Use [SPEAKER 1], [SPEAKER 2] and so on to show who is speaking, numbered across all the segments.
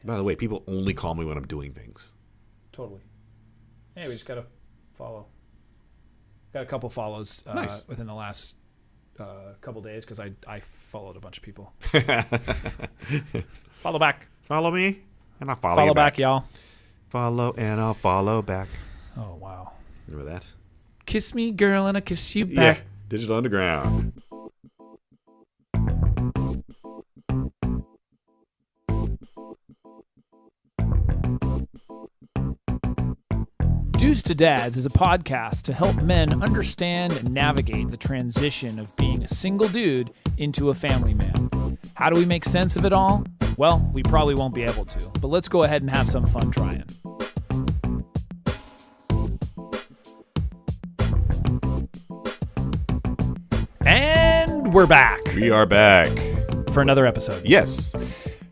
[SPEAKER 1] By the way, people only call me when I'm doing things.
[SPEAKER 2] Totally. Hey, we just got to follow. Got a couple follows
[SPEAKER 1] Nice.
[SPEAKER 2] within the last couple days because I followed a bunch of people. Follow back.
[SPEAKER 1] Follow me, and I'll follow you
[SPEAKER 2] Follow back, y'all.
[SPEAKER 1] Follow, and I'll follow back.
[SPEAKER 2] Oh, wow.
[SPEAKER 1] Remember that?
[SPEAKER 2] Kiss me, girl, and I'll kiss you back.
[SPEAKER 1] Yeah. Digital Underground.
[SPEAKER 2] Dudes to Dads is a podcast to help men understand and navigate the transition of being a single dude into a family man. How do we make sense of it all? Well, we probably won't be able to, but let's go ahead and have some fun trying. And we're back
[SPEAKER 1] We are back.
[SPEAKER 2] for another episode.
[SPEAKER 1] Yes.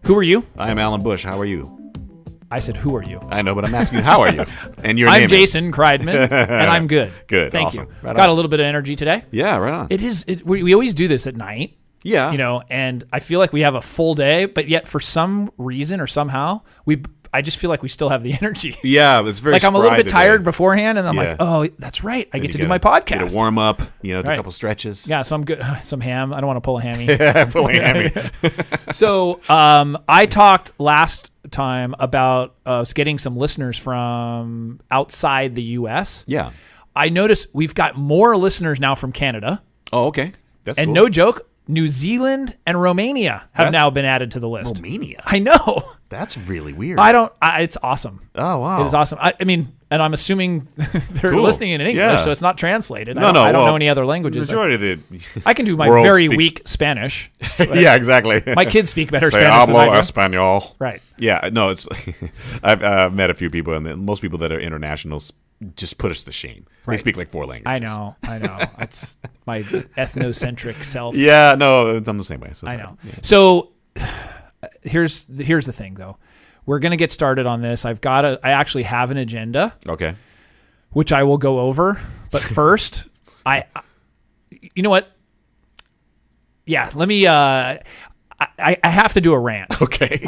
[SPEAKER 2] Who are you?
[SPEAKER 1] I am Alan Bush. How are you?
[SPEAKER 2] I said, who are you?
[SPEAKER 1] I know, but I'm asking you, how are you? And your name
[SPEAKER 2] I'm Jason
[SPEAKER 1] is?
[SPEAKER 2] Kreidman, and I'm good.
[SPEAKER 1] Good.
[SPEAKER 2] Thank
[SPEAKER 1] Awesome.
[SPEAKER 2] you.
[SPEAKER 1] Right
[SPEAKER 2] Got
[SPEAKER 1] on.
[SPEAKER 2] a little bit of energy today.
[SPEAKER 1] Yeah, right on.
[SPEAKER 2] We always do this at night,
[SPEAKER 1] Yeah.
[SPEAKER 2] you know, and I feel like we have a full day, but yet for some reason or somehow, I just feel like we still have the energy.
[SPEAKER 1] Yeah, it's very
[SPEAKER 2] Like I'm a little
[SPEAKER 1] spry
[SPEAKER 2] bit tired
[SPEAKER 1] today.
[SPEAKER 2] beforehand, and I'm
[SPEAKER 1] Yeah.
[SPEAKER 2] like, oh, that's right. I
[SPEAKER 1] Then
[SPEAKER 2] get
[SPEAKER 1] you
[SPEAKER 2] to do
[SPEAKER 1] gotta
[SPEAKER 2] my podcast.
[SPEAKER 1] Get a warm up, do a
[SPEAKER 2] Right.
[SPEAKER 1] couple stretches.
[SPEAKER 2] Yeah, so I'm good. Some ham. I don't want to pull a hammy.
[SPEAKER 1] Pulling hammy.
[SPEAKER 2] So I talked last time about us getting some listeners from outside the U.S.
[SPEAKER 1] Yeah.
[SPEAKER 2] I noticed we've got more listeners now from Canada.
[SPEAKER 1] Oh, okay. That's
[SPEAKER 2] And
[SPEAKER 1] cool.
[SPEAKER 2] no joke, New Zealand and Romania have
[SPEAKER 1] That's-
[SPEAKER 2] now been added to the list.
[SPEAKER 1] Romania.
[SPEAKER 2] I know.
[SPEAKER 1] That's really weird.
[SPEAKER 2] It's awesome.
[SPEAKER 1] Oh, wow.
[SPEAKER 2] It is awesome. I mean, and I'm assuming they're
[SPEAKER 1] Cool.
[SPEAKER 2] listening in English,
[SPEAKER 1] Yeah.
[SPEAKER 2] so it's not translated.
[SPEAKER 1] No,
[SPEAKER 2] I don't
[SPEAKER 1] well,
[SPEAKER 2] know any other languages.
[SPEAKER 1] Majority of the
[SPEAKER 2] I can do my
[SPEAKER 1] world
[SPEAKER 2] very
[SPEAKER 1] speaks-
[SPEAKER 2] weak Spanish.
[SPEAKER 1] Yeah, exactly.
[SPEAKER 2] My kids speak better
[SPEAKER 1] Say
[SPEAKER 2] Spanish than I
[SPEAKER 1] hablo
[SPEAKER 2] do.
[SPEAKER 1] español.
[SPEAKER 2] Right.
[SPEAKER 1] Yeah, no, it's. I've met a few people, and most people that are internationals just put us to shame. They
[SPEAKER 2] Right.
[SPEAKER 1] speak like 4 languages.
[SPEAKER 2] I know. It's my ethnocentric self.
[SPEAKER 1] Yeah, no, I'm the same way. So
[SPEAKER 2] I
[SPEAKER 1] sorry.
[SPEAKER 2] know.
[SPEAKER 1] Yeah.
[SPEAKER 2] So here's the thing, though. We're gonna get started on this. I actually have an agenda,
[SPEAKER 1] Okay.
[SPEAKER 2] which I will go over. But first, you know what? Yeah, let me. I have to do a rant.
[SPEAKER 1] Okay.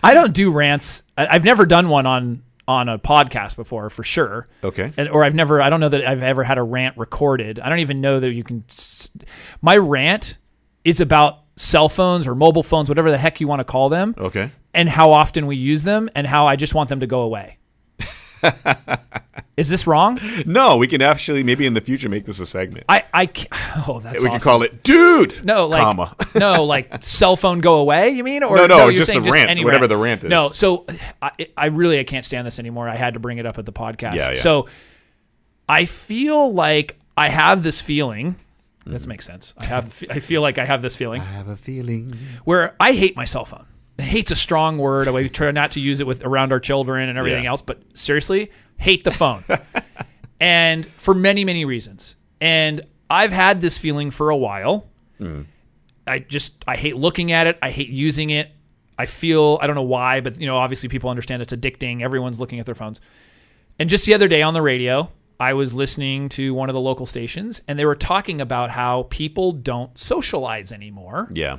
[SPEAKER 2] I don't do rants. I've never done one on a podcast before, for sure.
[SPEAKER 1] Okay.
[SPEAKER 2] I don't know that I've ever had a rant recorded. I don't even know that you can. My rant is about cell phones or mobile phones, whatever the heck you want to call them,
[SPEAKER 1] Okay.
[SPEAKER 2] and how often we use them, and how I just want them to go away. Is this wrong?
[SPEAKER 1] No, we can actually maybe in the future make this a segment.
[SPEAKER 2] Oh, that's
[SPEAKER 1] We
[SPEAKER 2] awesome.
[SPEAKER 1] could call it "Dude."
[SPEAKER 2] No, like
[SPEAKER 1] comma.
[SPEAKER 2] no, like cell phone go away. You mean, or
[SPEAKER 1] No,
[SPEAKER 2] you're
[SPEAKER 1] just
[SPEAKER 2] saying
[SPEAKER 1] a rant,
[SPEAKER 2] any
[SPEAKER 1] whatever the rant is.
[SPEAKER 2] No, so I can't stand this anymore. I had to bring it up at the podcast.
[SPEAKER 1] Yeah.
[SPEAKER 2] So I feel like I have this feeling. That makes sense. I feel like I have this feeling
[SPEAKER 1] I have a feeling.
[SPEAKER 2] where I hate my cell phone. Hate's a strong word. We try not to use it around our children and everything
[SPEAKER 1] Yeah.
[SPEAKER 2] else. But seriously, hate the phone, and for many, many reasons. And I've had this feeling for a while. I hate looking at it. I hate using it. I don't know why, but obviously people understand it's addicting. Everyone's looking at their phones. And just the other day on the radio, I was listening to one of the local stations, and they were talking about how people don't socialize anymore.
[SPEAKER 1] Yeah.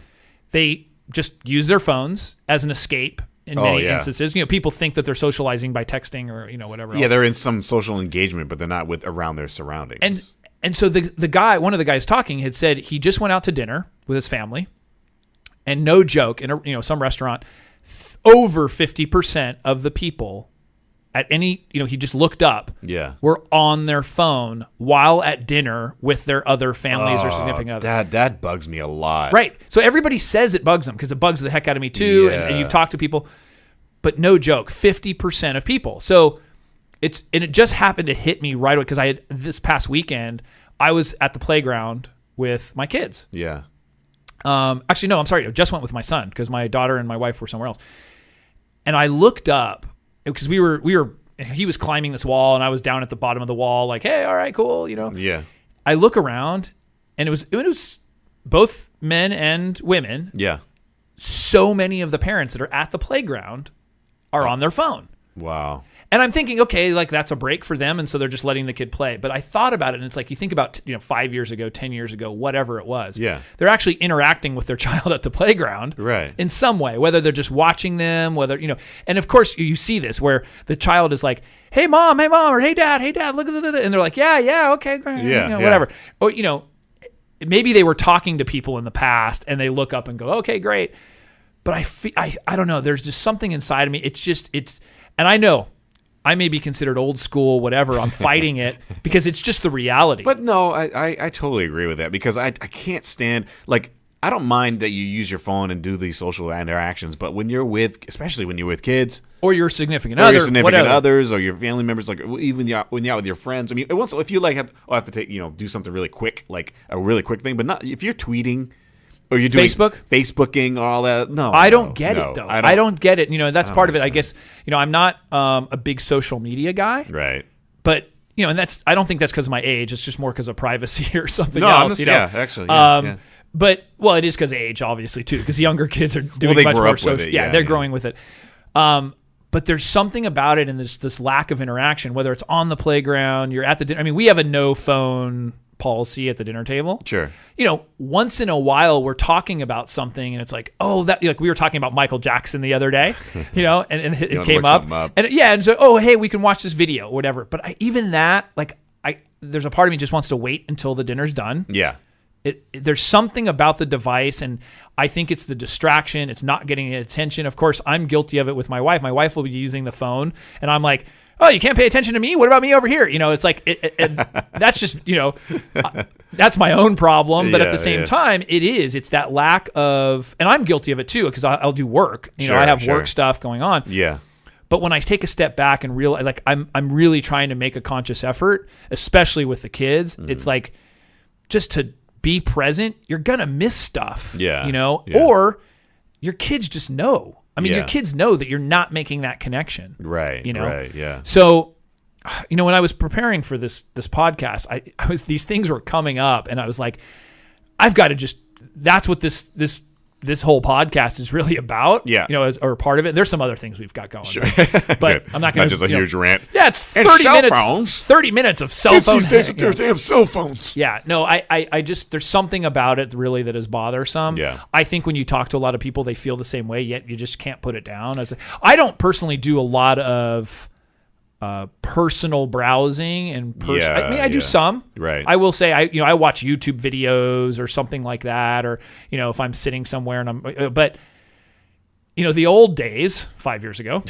[SPEAKER 2] They just use their phones as an escape in many instances. People think that they're socializing by texting or whatever else.
[SPEAKER 1] Yeah, they're in some social engagement, but they're not around their surroundings.
[SPEAKER 2] And so the guy, one of the guys talking, had said he just went out to dinner with his family, and no joke, in some restaurant, over 50% of the people at any, he just looked up,
[SPEAKER 1] Yeah.
[SPEAKER 2] were on their phone while at dinner with their other families or significant others.
[SPEAKER 1] That bugs me a lot.
[SPEAKER 2] Right. So everybody says it bugs them because it bugs the heck out of me too.
[SPEAKER 1] Yeah.
[SPEAKER 2] And you've talked to people, but no joke, 50% of people. So it just happened to hit me right away because this past weekend, I was at the playground with my kids.
[SPEAKER 1] Yeah.
[SPEAKER 2] Actually, no, I'm sorry. I just went with my son because my daughter and my wife were somewhere else. And I looked up because he was climbing this wall and I was down at the bottom of the wall like, hey, all right, cool.
[SPEAKER 1] Yeah.
[SPEAKER 2] I look around and it was both men and women.
[SPEAKER 1] Yeah.
[SPEAKER 2] So many of the parents that are at the playground are on their phone.
[SPEAKER 1] Wow.
[SPEAKER 2] And I'm thinking, okay, like that's a break for them. And so they're just letting the kid play. But I thought about it, and it's like, you think about, 5 years ago, 10 years ago, whatever it was.
[SPEAKER 1] Yeah.
[SPEAKER 2] They're actually interacting with their child at the playground.
[SPEAKER 1] Right.
[SPEAKER 2] In some way, whether they're just watching them, whether, and of course you see this where the child is like, hey mom, or hey dad, look at that. And they're like, yeah, okay, great. Whatever. Or, maybe they were talking to people in the past and they look up and go, okay, great. But I don't know. There's just something inside of me. And I know I may be considered old school, whatever. I'm fighting it because it's just the reality.
[SPEAKER 1] But no, I totally agree with that because I can't stand, like, I don't mind that you use your phone and do these social interactions, but especially when you're with kids.
[SPEAKER 2] Or your significant other.
[SPEAKER 1] Or your significant others or your family members, like even when you're out with your friends. I mean, if you like have to take, do something really quick, like a really quick thing, but not if you're tweeting. Or you're doing Facebooking or all that. No,
[SPEAKER 2] I don't get it though. I don't get it. That's part of it. I guess, I'm not a big social media guy.
[SPEAKER 1] Right.
[SPEAKER 2] But, and I don't think that's because of my age. It's just more because of privacy or something
[SPEAKER 1] else.
[SPEAKER 2] else.
[SPEAKER 1] Yeah, actually. Yeah,
[SPEAKER 2] But, it is because of age, obviously, too, because younger kids are doing much more social. Yeah, they're growing with it. But there's something about it and this lack of interaction, whether it's on the playground, you're at the dinner. I mean, we have a no phone policy at the dinner table.
[SPEAKER 1] Sure.
[SPEAKER 2] Once in a while we're talking about something and it's like, oh, that, like we were talking about Michael Jackson the other day, and it came up. And so, oh, hey, we can watch this video or whatever. But even that, like there's a part of me just wants to wait until the dinner's done.
[SPEAKER 1] Yeah.
[SPEAKER 2] There's something about the device, and I think it's the distraction. It's not getting attention. Of course, I'm guilty of it with my wife. My wife will be using the phone and I'm like, oh, you can't pay attention to me? What about me over here? It's like, that's just, that's my own problem. But at the same time, it's that lack of, and I'm guilty of it too, because I'll do work. I have work stuff going on.
[SPEAKER 1] Yeah.
[SPEAKER 2] But when I take a step back and realize, like, I'm really trying to make a conscious effort, especially with the kids, it's like, just to be present, you're going to miss stuff, or your kids just know. I mean, your kids know that you're not making that connection.
[SPEAKER 1] Right. Right. Yeah.
[SPEAKER 2] So, when I was preparing for this podcast, these things were coming up, and I was like, I've got to that's what this whole podcast is really about.
[SPEAKER 1] Yeah.
[SPEAKER 2] Or part of it. There's some other things we've got going.
[SPEAKER 1] Sure.
[SPEAKER 2] But I'm not going to.
[SPEAKER 1] Not just a huge rant.
[SPEAKER 2] Yeah, it's 30 minutes of cell phone.
[SPEAKER 1] These days with their damn cell phones.
[SPEAKER 2] Yeah. No, I just, there's something about it really that is bothersome.
[SPEAKER 1] Yeah.
[SPEAKER 2] I think when you talk to a lot of people, they feel the same way, yet you just can't put it down. I don't personally do a lot of personal browsing and I do some.
[SPEAKER 1] Right.
[SPEAKER 2] I will say I watch YouTube videos or something like that, or if I'm sitting somewhere and I'm but the old days 5 years ago,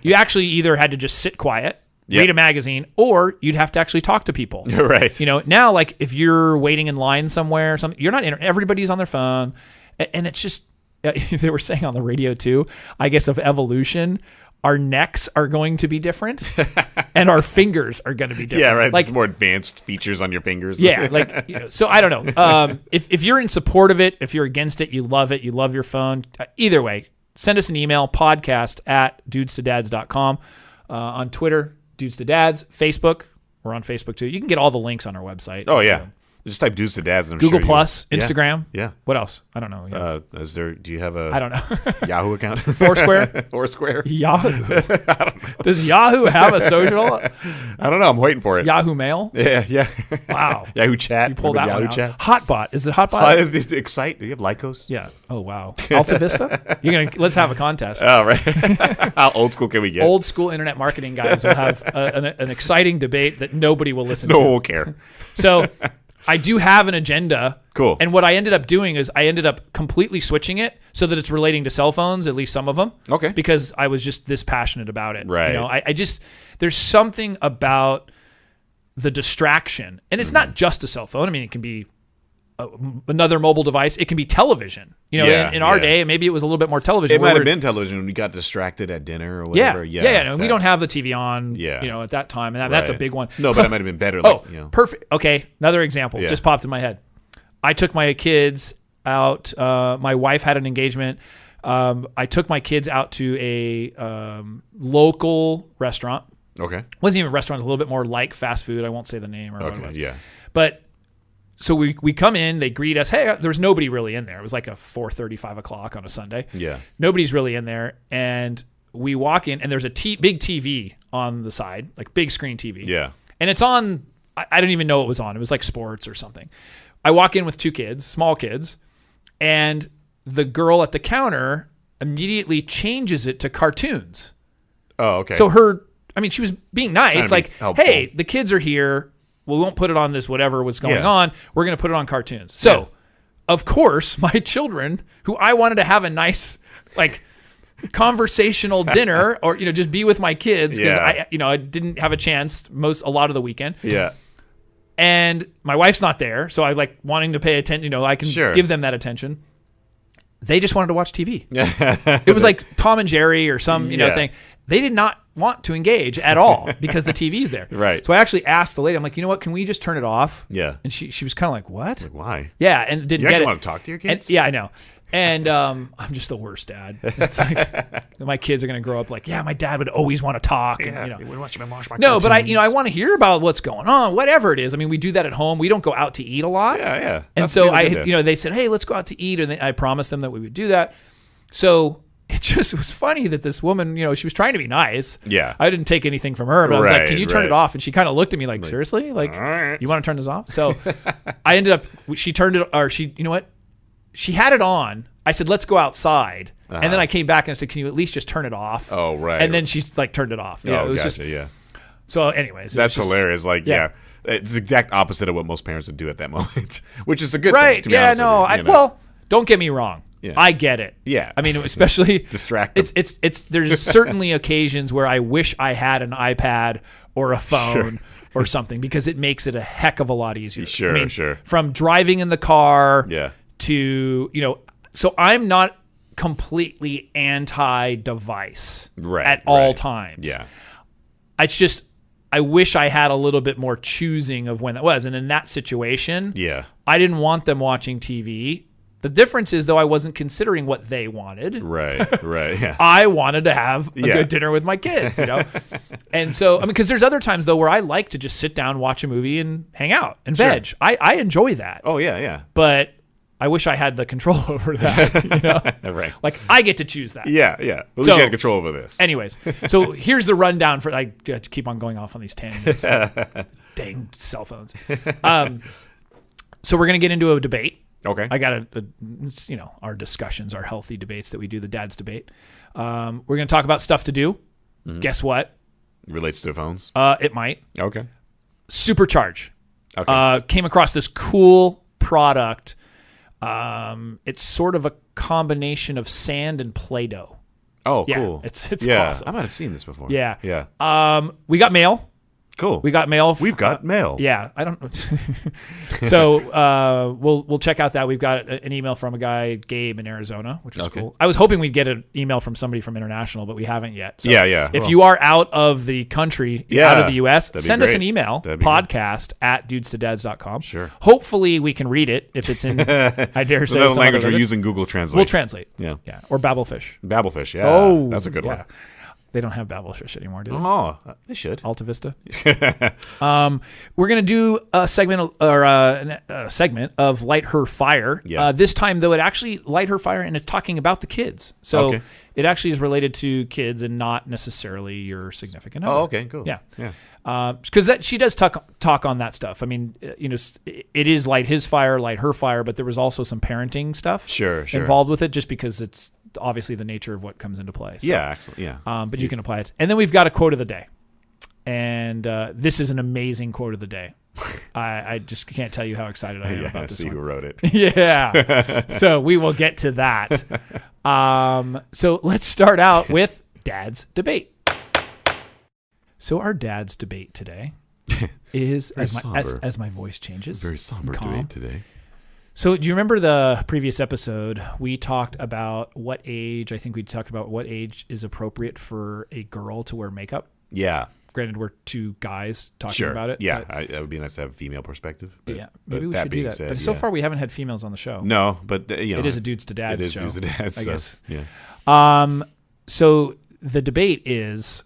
[SPEAKER 2] you actually either had to just sit quiet, read a magazine, or you'd have to actually talk to people.
[SPEAKER 1] Right.
[SPEAKER 2] Now, like if you're waiting in line somewhere or something, you're not everybody's on their phone, and it's just they were saying on the radio too, I guess, of evolution. Our necks are going to be different, and our fingers are going to be different.
[SPEAKER 1] Yeah, right.
[SPEAKER 2] Like
[SPEAKER 1] there's more advanced features on your fingers.
[SPEAKER 2] Yeah, like so I don't know. If you're in support of it, if you're against it, you love your phone. Either way, send us an email, podcast@dudestodads.com. On Twitter, Dudes to Dads. Facebook, we're on Facebook too. You can get all the links on our website.
[SPEAKER 1] Oh yeah. So, just type Dudes to Dads. And
[SPEAKER 2] Google Plus, Instagram.
[SPEAKER 1] Yeah.
[SPEAKER 2] What else? I don't know.
[SPEAKER 1] Do you have a
[SPEAKER 2] I don't know.
[SPEAKER 1] Yahoo account?
[SPEAKER 2] Foursquare? Yahoo.
[SPEAKER 1] I don't know.
[SPEAKER 2] Does Yahoo have a social?
[SPEAKER 1] I don't know. I'm waiting for it.
[SPEAKER 2] Yahoo Mail?
[SPEAKER 1] Yeah.
[SPEAKER 2] Wow.
[SPEAKER 1] Yahoo Chat.
[SPEAKER 2] You pulled that
[SPEAKER 1] Yahoo
[SPEAKER 2] one out.
[SPEAKER 1] Chat?
[SPEAKER 2] Hotbot. Is it Hotbot?
[SPEAKER 1] Excite. Do you have Lycos?
[SPEAKER 2] Yeah. Oh, wow. Alta Vista? Let's have a contest.
[SPEAKER 1] Oh, right. How old school can we get?
[SPEAKER 2] Old school internet marketing guys will have an exciting debate that nobody will listen to.
[SPEAKER 1] No one will care.
[SPEAKER 2] So I do have an agenda.
[SPEAKER 1] Cool.
[SPEAKER 2] And what I ended up doing is I ended up completely switching it so that it's relating to cell phones, at least some of them.
[SPEAKER 1] Okay.
[SPEAKER 2] Because I was just this passionate about it.
[SPEAKER 1] Right.
[SPEAKER 2] I just, there's something about the distraction. And it's not just a cell phone. I mean, it can be another mobile device. It can be television. In our day, maybe it was a little bit more television.
[SPEAKER 1] It might have been television when we got distracted at dinner or whatever.
[SPEAKER 2] Yeah. We don't have the TV on, at that time. And that's a big one.
[SPEAKER 1] No, but that might have been better.
[SPEAKER 2] Perfect. Okay. Another example just popped in my head. I took my kids out. My wife had an engagement. I took my kids out to a local restaurant.
[SPEAKER 1] Okay.
[SPEAKER 2] It wasn't even a restaurant. It was a little bit more like fast food. I won't say the name or what it was.
[SPEAKER 1] Yeah.
[SPEAKER 2] But so we come in, they greet us. Hey, there was nobody really in there. It was like a 4:30, 5 o'clock on a Sunday.
[SPEAKER 1] Yeah.
[SPEAKER 2] Nobody's really in there. And we walk in, and there's a big TV on the side, like big screen TV.
[SPEAKER 1] Yeah.
[SPEAKER 2] And it's on, I didn't even know it was on. It was like sports or something. I walk in with 2 kids, small kids, and the girl at the counter immediately changes it to cartoons.
[SPEAKER 1] Oh, okay.
[SPEAKER 2] So she was being nice, like, hey, the kids are here. We won't put it on this whatever was going on. We're going to put it on cartoons. So, of course, my children, who I wanted to have a nice, like, conversational dinner or, just be with my kids because I didn't have a chance a lot of the weekend.
[SPEAKER 1] Yeah.
[SPEAKER 2] And my wife's not there, so I like wanting to pay attention. I can give them that attention. They just wanted to watch TV. It was like Tom and Jerry or some thing. They did not want to engage at all because the TV's there.
[SPEAKER 1] Right.
[SPEAKER 2] So I actually asked the lady, I'm like, you know what? Can we just turn it off?
[SPEAKER 1] Yeah.
[SPEAKER 2] And she was kind of like, what?
[SPEAKER 1] Like, why?
[SPEAKER 2] Yeah, and didn't
[SPEAKER 1] you
[SPEAKER 2] get
[SPEAKER 1] actually
[SPEAKER 2] it.
[SPEAKER 1] Want to talk to your kids?
[SPEAKER 2] And, yeah, I know. And I'm just the worst dad. It's like my kids are going to grow up like, yeah, my dad would always want to talk.
[SPEAKER 1] Yeah,
[SPEAKER 2] and,
[SPEAKER 1] we watch my
[SPEAKER 2] no, but
[SPEAKER 1] cartoons.
[SPEAKER 2] I want to hear about what's going on, whatever it is. I mean, we do that at home. We don't go out to eat a lot.
[SPEAKER 1] Yeah.
[SPEAKER 2] And so they said, hey, let's go out to eat. And I promised them that we would do that. So it just was funny that this woman, she was trying to be nice.
[SPEAKER 1] Yeah.
[SPEAKER 2] I didn't take anything from her, but I was like, can you turn it off? And she kind of looked at me like, seriously? Like, you want to turn this off? So I ended up, she turned it, or she, you know what? She had it on. I said, let's go outside. And then I came back and I said, can you at least just turn it off?
[SPEAKER 1] Oh, right.
[SPEAKER 2] And then she like turned it off. Yeah,
[SPEAKER 1] it
[SPEAKER 2] was
[SPEAKER 1] gotcha,
[SPEAKER 2] just,
[SPEAKER 1] yeah.
[SPEAKER 2] So anyways.
[SPEAKER 1] That's hilarious. Like, it's the exact opposite of what most parents would do at that moment, which is a good thing. To be honest with you,
[SPEAKER 2] well, don't get me wrong. Yeah. I get it.
[SPEAKER 1] Yeah.
[SPEAKER 2] I mean, especially
[SPEAKER 1] distracted.
[SPEAKER 2] It's there's certainly occasions where I wish I had an iPad or a phone or something because it makes it a heck of a lot easier.
[SPEAKER 1] Sure.
[SPEAKER 2] From driving in the car
[SPEAKER 1] to,
[SPEAKER 2] so I'm not completely anti-device at all times.
[SPEAKER 1] Yeah.
[SPEAKER 2] It's just I wish I had a little bit more choosing of when that was. And in that situation, I didn't want them watching TV. The difference is, though, I wasn't considering what they wanted.
[SPEAKER 1] Right, yeah.
[SPEAKER 2] I wanted to have a good dinner with my kids, And so, because there's other times, though, where I like to just sit down, watch a movie, and hang out and veg. I enjoy that.
[SPEAKER 1] Oh, yeah.
[SPEAKER 2] But I wish I had the control over that,
[SPEAKER 1] Right.
[SPEAKER 2] Like, I get to choose that.
[SPEAKER 1] Yeah. At least you had control over this.
[SPEAKER 2] Anyways, so here's the rundown for, I keep on going off on these tangents. Dang cell phones. So we're going to get into a debate.
[SPEAKER 1] Okay.
[SPEAKER 2] I got our discussions, our healthy debates that we do, the dad's debate. We're going to talk about stuff to do. Mm-hmm. Guess what?
[SPEAKER 1] Relates to phones?
[SPEAKER 2] It might.
[SPEAKER 1] Okay.
[SPEAKER 2] Supercharge.
[SPEAKER 1] Okay.
[SPEAKER 2] Came across this cool product. It's sort of a combination of sand and Play-Doh.
[SPEAKER 1] Oh,
[SPEAKER 2] yeah,
[SPEAKER 1] cool.
[SPEAKER 2] It's
[SPEAKER 1] awesome. I might have seen this before.
[SPEAKER 2] Yeah.
[SPEAKER 1] Yeah.
[SPEAKER 2] We got mail.
[SPEAKER 1] Cool.
[SPEAKER 2] We got mail.
[SPEAKER 1] We've got mail.
[SPEAKER 2] Yeah, I don't. So we'll check out that. We've got an email from a guy, Gabe, in Arizona, which was cool. I was hoping we'd get an email from somebody from international, but we haven't yet. So if you are out of the country, out of the U.S., send us an email, podcast@dudestodads.com.
[SPEAKER 1] Sure.
[SPEAKER 2] Hopefully we can read it if it's in, I dare say,
[SPEAKER 1] some language we're using Google Translate.
[SPEAKER 2] We'll translate.
[SPEAKER 1] Yeah.
[SPEAKER 2] Or Babelfish.
[SPEAKER 1] Babelfish, yeah.
[SPEAKER 2] Oh,
[SPEAKER 1] that's a good one.
[SPEAKER 2] They don't have Babelfish anymore, do they?
[SPEAKER 1] Oh, they should.
[SPEAKER 2] Alta Vista. We're gonna do a segment of Light Her Fire.
[SPEAKER 1] Yeah.
[SPEAKER 2] This time, though, it actually Light Her Fire, and it's talking about the kids. So it actually is related to kids and not necessarily your significant other.
[SPEAKER 1] Oh, okay, cool.
[SPEAKER 2] Yeah. Because she does talk on that stuff. I mean, it is Light His Fire, Light Her Fire, but there was also some parenting stuff involved with it, just because it's obviously the nature of what comes into play. So, but you can apply it. And then we've got a quote of the day. And this is an amazing quote of the day. I just can't tell you how excited I am about this one.
[SPEAKER 1] Who wrote it.
[SPEAKER 2] Yeah. So we will get to that. So let's start out with Dad's Debate. So our Dad's Debate today is, as my voice changes,
[SPEAKER 1] very somber debate today.
[SPEAKER 2] So do you remember the previous episode? We talked about what age is appropriate for a girl to wear makeup.
[SPEAKER 1] Yeah.
[SPEAKER 2] Granted, we're two guys talking about it.
[SPEAKER 1] Yeah, that would be nice to have a female perspective.
[SPEAKER 2] But, maybe we should do that.
[SPEAKER 1] Said,
[SPEAKER 2] but so far, we haven't had females on the show.
[SPEAKER 1] No, but
[SPEAKER 2] it is a Dudes to Dads show.
[SPEAKER 1] It is Dudes to Dads, I guess.
[SPEAKER 2] Yeah. So the debate is,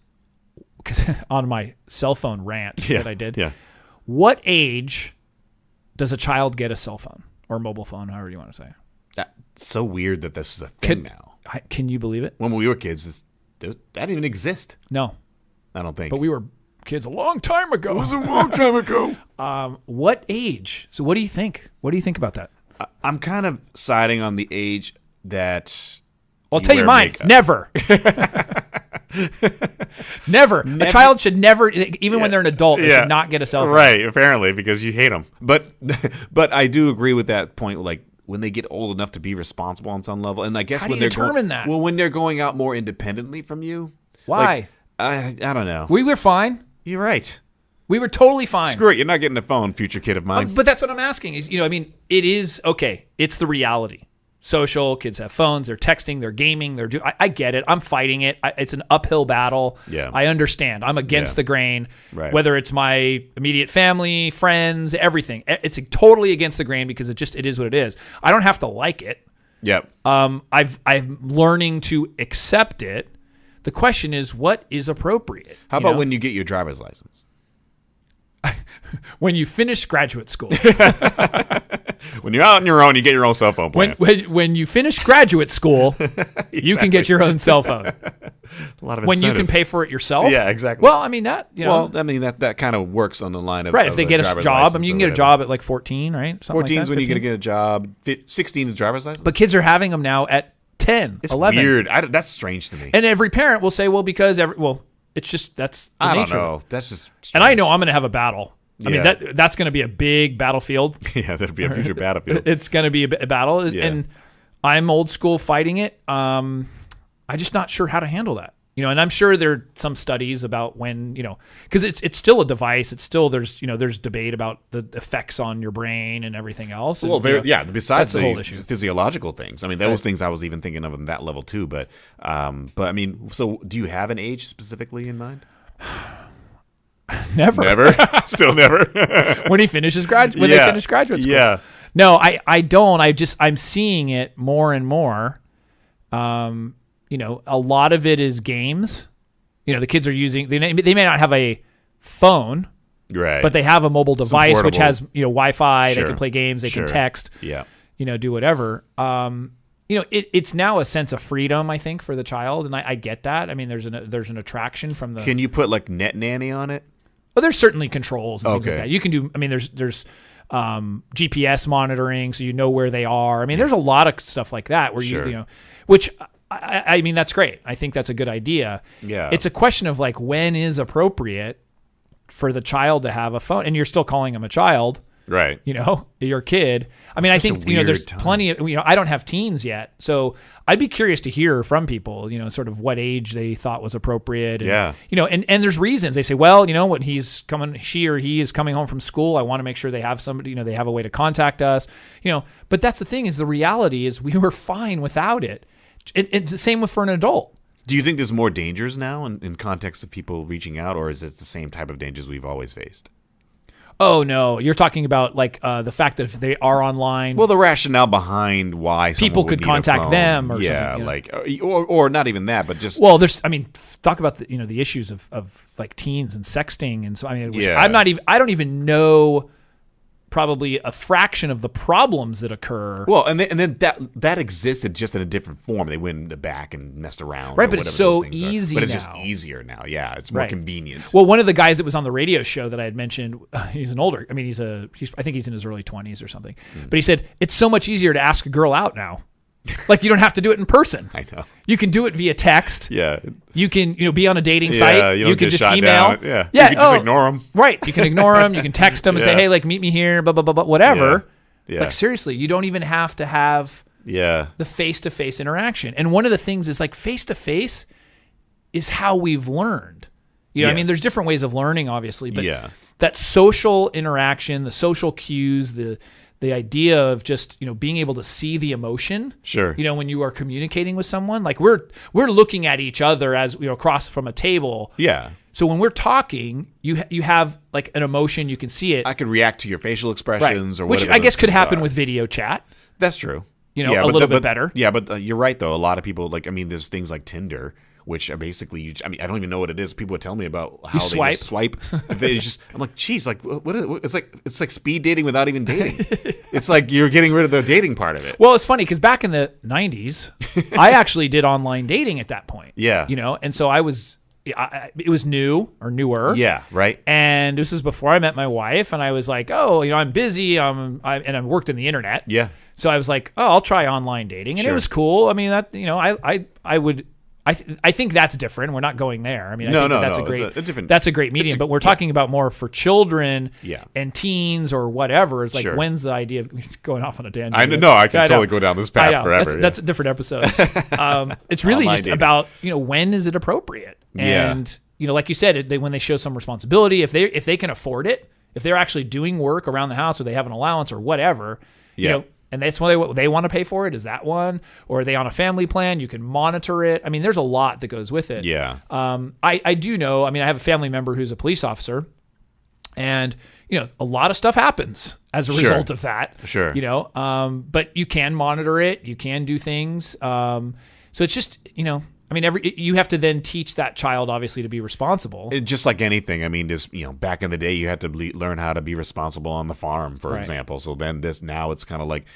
[SPEAKER 2] on my cell phone rant that I did, what age does a child get a cell phone? Or mobile phone, however you want to say.
[SPEAKER 1] That's so weird that this is a thing now.
[SPEAKER 2] Can you believe it?
[SPEAKER 1] When we were kids, that didn't even exist.
[SPEAKER 2] No.
[SPEAKER 1] I don't think.
[SPEAKER 2] But we were kids a long time ago.
[SPEAKER 1] It was a long time ago.
[SPEAKER 2] What age? So what do you think? What do you think about that?
[SPEAKER 1] I'm kind of siding on the age that.
[SPEAKER 2] I'll tell you mine. Never. Never. A child should never, even when they're an adult, they should not get a cell phone.
[SPEAKER 1] Right, apparently, because you hate them. But I do agree with that point, like, when they get old enough to be responsible on some level. And I guess
[SPEAKER 2] How do you determine that?
[SPEAKER 1] Well, when they're going out more independently from you.
[SPEAKER 2] Why?
[SPEAKER 1] Like, I don't know.
[SPEAKER 2] We were fine.
[SPEAKER 1] You're right.
[SPEAKER 2] We were totally fine.
[SPEAKER 1] Screw it. You're not getting a phone, future kid of mine.
[SPEAKER 2] But that's what I'm asking. Is, it is, okay, it's the reality. Social, kids have phones, they're texting, they're gaming, I get it. I'm fighting it. It's an uphill battle.
[SPEAKER 1] Yeah.
[SPEAKER 2] I understand. I'm against the grain.
[SPEAKER 1] Right.
[SPEAKER 2] Whether it's my immediate family, friends, everything. It's totally against the grain because it is what it is. I don't have to like it.
[SPEAKER 1] Yep.
[SPEAKER 2] I'm learning to accept it. The question is, what is appropriate?
[SPEAKER 1] How about when you get your driver's license?
[SPEAKER 2] When you finish graduate school.
[SPEAKER 1] When you're out on your own, you get your own cell phone plan.
[SPEAKER 2] When you finish graduate school,
[SPEAKER 1] Exactly.
[SPEAKER 2] you can get your own cell phone.
[SPEAKER 1] A lot of
[SPEAKER 2] When you
[SPEAKER 1] incentive.
[SPEAKER 2] can pay for it yourself.
[SPEAKER 1] Yeah, exactly.
[SPEAKER 2] Well, I mean that.
[SPEAKER 1] that kind of works on the line of
[SPEAKER 2] right.
[SPEAKER 1] of
[SPEAKER 2] If they get a
[SPEAKER 1] driver's
[SPEAKER 2] job,
[SPEAKER 1] license
[SPEAKER 2] you
[SPEAKER 1] or
[SPEAKER 2] can get a
[SPEAKER 1] whatever.
[SPEAKER 2] job at like 14, right?
[SPEAKER 1] 14 is when
[SPEAKER 2] 15?
[SPEAKER 1] you get to get a job. 16 is driver's license.
[SPEAKER 2] But kids are having them now at 10,
[SPEAKER 1] it's
[SPEAKER 2] 11.
[SPEAKER 1] weird. That's strange to me.
[SPEAKER 2] And every parent will say, well, because it's just that's the
[SPEAKER 1] I
[SPEAKER 2] nature
[SPEAKER 1] don't
[SPEAKER 2] of
[SPEAKER 1] know.
[SPEAKER 2] it.
[SPEAKER 1] That's just. Strange.
[SPEAKER 2] And I know I'm going to have a battle. I mean
[SPEAKER 1] Yeah.
[SPEAKER 2] that's going to be a big battlefield.
[SPEAKER 1] Yeah, that'll be a future battlefield.
[SPEAKER 2] It's going to be a battle,
[SPEAKER 1] Yeah.
[SPEAKER 2] and I'm old school fighting it. I'm just not sure how to handle that. And I'm sure there are some studies about when, because it's still a device. It's still there's debate about the effects on your brain and everything else.
[SPEAKER 1] Well,
[SPEAKER 2] And,
[SPEAKER 1] besides
[SPEAKER 2] that's the
[SPEAKER 1] the
[SPEAKER 2] whole issue.
[SPEAKER 1] physiological things. I mean, those things I was even thinking of on that level too. But I mean, so do you have an age specifically in mind?
[SPEAKER 2] Never.
[SPEAKER 1] Never. Still never.
[SPEAKER 2] When they finish graduate school.
[SPEAKER 1] Yeah.
[SPEAKER 2] No, I don't. I'm seeing it more and more. A lot of it is games. The kids are using. They may not have a phone,
[SPEAKER 1] Right.
[SPEAKER 2] but they have a mobile device which has Wi-Fi.
[SPEAKER 1] Sure.
[SPEAKER 2] They can play games. They can text.
[SPEAKER 1] Yeah.
[SPEAKER 2] Do whatever. It's now a sense of freedom, I think, for the child, and I get that. I mean, there's an attraction from the.
[SPEAKER 1] Can you put like Net Nanny on it?
[SPEAKER 2] Well, there's certainly controls and things like
[SPEAKER 1] Okay.
[SPEAKER 2] that. You can do. I mean, there's GPS monitoring, so you know where they are. I mean, there's a lot of stuff like that where
[SPEAKER 1] Sure.
[SPEAKER 2] which I mean, that's great. I think that's a good idea.
[SPEAKER 1] Yeah.
[SPEAKER 2] It's a question of like when is appropriate for the child to have a phone, and you're still calling them a child.
[SPEAKER 1] Right.
[SPEAKER 2] Your kid. I mean, I
[SPEAKER 1] Such a
[SPEAKER 2] think there's
[SPEAKER 1] weird time.
[SPEAKER 2] plenty of I don't have teens yet, so I'd be curious to hear from people. Sort of what age they thought was appropriate. And,
[SPEAKER 1] Yeah.
[SPEAKER 2] And there's reasons they say, well, when she or he is coming home from school, I want to make sure they have somebody. They have a way to contact us. But that's the thing is the reality is we were fine without it. It's the same for an adult.
[SPEAKER 1] Do you think there's more dangers now in context of people reaching out, or is it the same type of dangers we've always faced?
[SPEAKER 2] Oh no, you're talking about like the fact that if they are online.
[SPEAKER 1] Well, the rationale behind why
[SPEAKER 2] People
[SPEAKER 1] someone
[SPEAKER 2] could
[SPEAKER 1] would need a
[SPEAKER 2] contact
[SPEAKER 1] phone.
[SPEAKER 2] them or
[SPEAKER 1] yeah,
[SPEAKER 2] something,
[SPEAKER 1] like or not even that, but just
[SPEAKER 2] Well, talk about the issues of like teens and sexting and so I mean,
[SPEAKER 1] Yeah.
[SPEAKER 2] I don't even know probably a fraction of the problems that occur.
[SPEAKER 1] well, and then that existed just in a different form. They went in the back and messed around,
[SPEAKER 2] Right,
[SPEAKER 1] or
[SPEAKER 2] but it's
[SPEAKER 1] whatever
[SPEAKER 2] so
[SPEAKER 1] those things are.
[SPEAKER 2] easy
[SPEAKER 1] But it's just
[SPEAKER 2] now.
[SPEAKER 1] easier now. Yeah, it's more
[SPEAKER 2] Right.
[SPEAKER 1] convenient.
[SPEAKER 2] Well, one of the guys that was on the radio show that I had mentioned, he's an older. I mean, I think he's in his early 20s or something. But he said it's so much easier to ask a girl out now. Like you don't have to do it in person.
[SPEAKER 1] I know.
[SPEAKER 2] You can do it via text.
[SPEAKER 1] Yeah,
[SPEAKER 2] You can be on a dating
[SPEAKER 1] yeah.
[SPEAKER 2] site.
[SPEAKER 1] You don't
[SPEAKER 2] can
[SPEAKER 1] get
[SPEAKER 2] just
[SPEAKER 1] shot
[SPEAKER 2] email.
[SPEAKER 1] down. Yeah,
[SPEAKER 2] Yeah.
[SPEAKER 1] You can just ignore them.
[SPEAKER 2] Right. You can ignore them. You can text them and say,
[SPEAKER 1] Yeah.
[SPEAKER 2] hey, like meet me here, blah, blah, blah, blah, whatever.
[SPEAKER 1] Yeah.
[SPEAKER 2] Like seriously, you don't even have to have
[SPEAKER 1] Yeah,
[SPEAKER 2] the face-to-face interaction. And one of the things is like face-to-face is how we've learned. I mean,
[SPEAKER 1] Yes.
[SPEAKER 2] there's different ways of learning, obviously, but
[SPEAKER 1] Yeah.
[SPEAKER 2] that social interaction, the social cues, the idea of just, being able to see the emotion.
[SPEAKER 1] Sure.
[SPEAKER 2] When you are communicating with someone, like we're looking at each other as across from a table.
[SPEAKER 1] Yeah.
[SPEAKER 2] So when we're talking, you have like an emotion, you can see it.
[SPEAKER 1] I could react to your facial expressions or
[SPEAKER 2] Which
[SPEAKER 1] whatever
[SPEAKER 2] I guess
[SPEAKER 1] those
[SPEAKER 2] could
[SPEAKER 1] things
[SPEAKER 2] happen
[SPEAKER 1] are.
[SPEAKER 2] with video chat.
[SPEAKER 1] That's true.
[SPEAKER 2] A
[SPEAKER 1] but
[SPEAKER 2] little bit better.
[SPEAKER 1] Yeah, but you're right though. A lot of people there's things like Tinder, which are basically I don't even know what it is. People would tell me about how they just swipe. If they just, I'm like, geez, like what is, it's like speed dating without even dating. It's like you're getting rid of the dating part of it.
[SPEAKER 2] Well, it's funny because back in the 90s, I actually did online dating at that point.
[SPEAKER 1] Yeah.
[SPEAKER 2] And so I was it was new or newer.
[SPEAKER 1] Yeah, right.
[SPEAKER 2] And this was before I met my wife, and I was like, oh, I'm busy. And I worked in the internet.
[SPEAKER 1] Yeah.
[SPEAKER 2] So I was like, oh, I'll try online dating, and it was cool. I mean, that I think that's different. We're not going there. I mean, I think that's a great that's a great medium. But we're talking about more for children and teens or whatever. It's like, when's the idea of going off on a tangent?
[SPEAKER 1] I know. I can totally go down this path forever.
[SPEAKER 2] That's a different episode. It's really just about when is it appropriate? And like you said, when they show some responsibility, if they can afford it, if they're actually doing work around the house or they have an allowance or whatever, and that's what they want to pay for it. Is that one? Or are they on a family plan? You can monitor it. I mean, there's a lot that goes with it.
[SPEAKER 1] Yeah.
[SPEAKER 2] I do know. I mean, I have a family member who's a police officer, and a lot of stuff happens as a result of that.
[SPEAKER 1] Sure.
[SPEAKER 2] But you can monitor it. You can do things. So it's just I mean, you have to then teach that child, obviously, to be responsible.
[SPEAKER 1] Just like anything. I mean, back in the day, you had to learn how to be responsible on the farm, for example. So then now it's kind of like